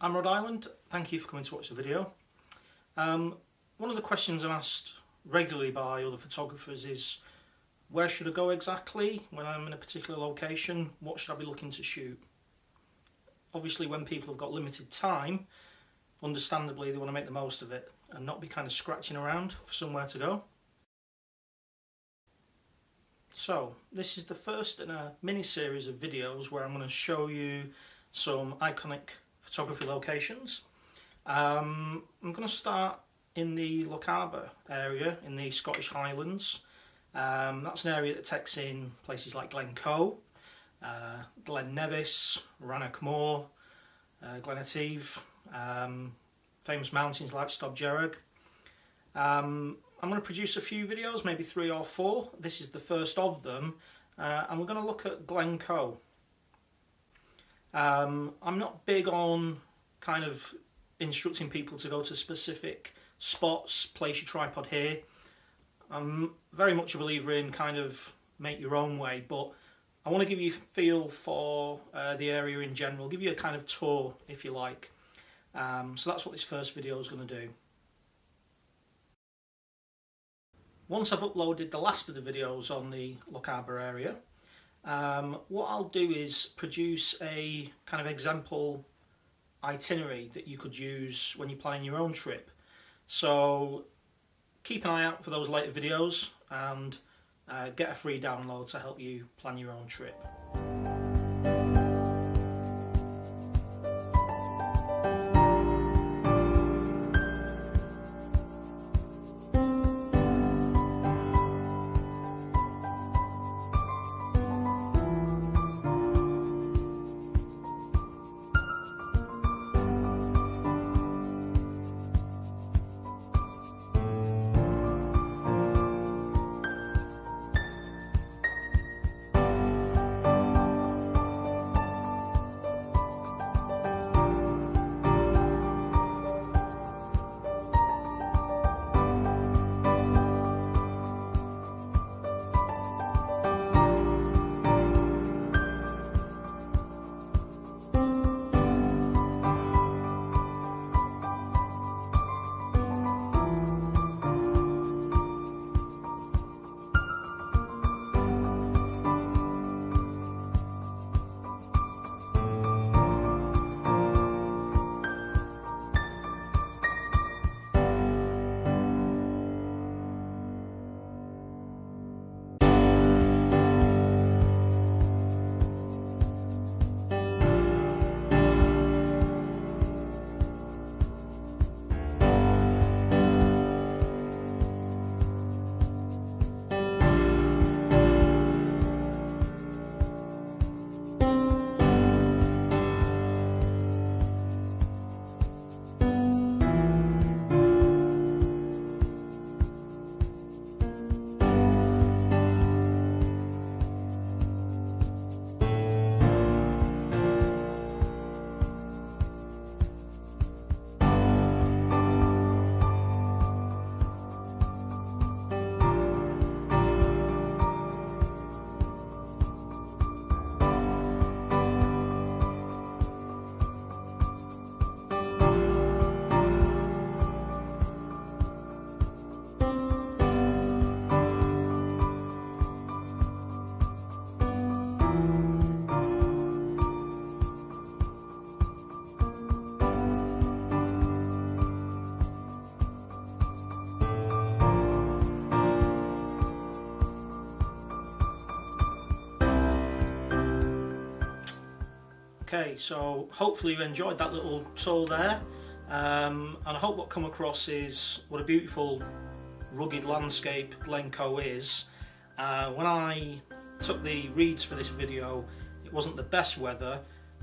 I'm Rhode Island. Thank you for coming to watch the video. One of the questions I'm asked regularly by other photographers is, where should I go exactly when I'm in a particular location? What should I be looking to shoot? Obviously, when people have got limited time, understandably they want to make the most of it and not be kind of scratching around for somewhere to go. So this is the first in a mini series of videos where I'm going to show you some iconic photography locations. I'm going to start in the Lochaber area in the Scottish Highlands. That's an area that takes in places like Glencoe, Glen Nevis, Rannoch Moor, Glenateeve, famous mountains like Stobjerrig. I'm going to produce a few videos, maybe 3 or 4. This is the first of them, and we're going to look at Glencoe. I'm not big on kind of instructing people to go to specific spots, place your tripod here. I'm very much a believer in kind of make your own way, but I want to give you a feel for the area in general, give you a kind of tour if you like. So that's what this first video is going to do. Once I've uploaded the last of the videos on the Lochaber area, what I'll do is produce a kind of example itinerary that you could use when you're planning your own trip. So keep an eye out for those later videos and get a free download to help you plan your own trip. Okay, so hopefully you enjoyed that little tour there, and I hope what come across is what a beautiful rugged landscape Glencoe is. When I took the reeds for this video, it wasn't the best weather,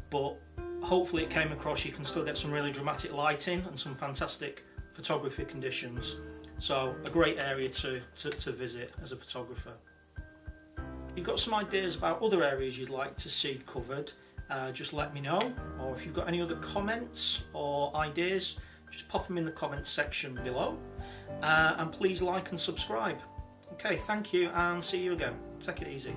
but hopefully it came across you can still get some really dramatic lighting and some fantastic photography conditions. So a great area to visit as a photographer. If you've got some ideas about other areas you'd like to see covered, just let me know, or if you've got any other comments or ideas, just pop them in the comments section below, and please like and subscribe. Okay, thank you and see you again. Take it easy.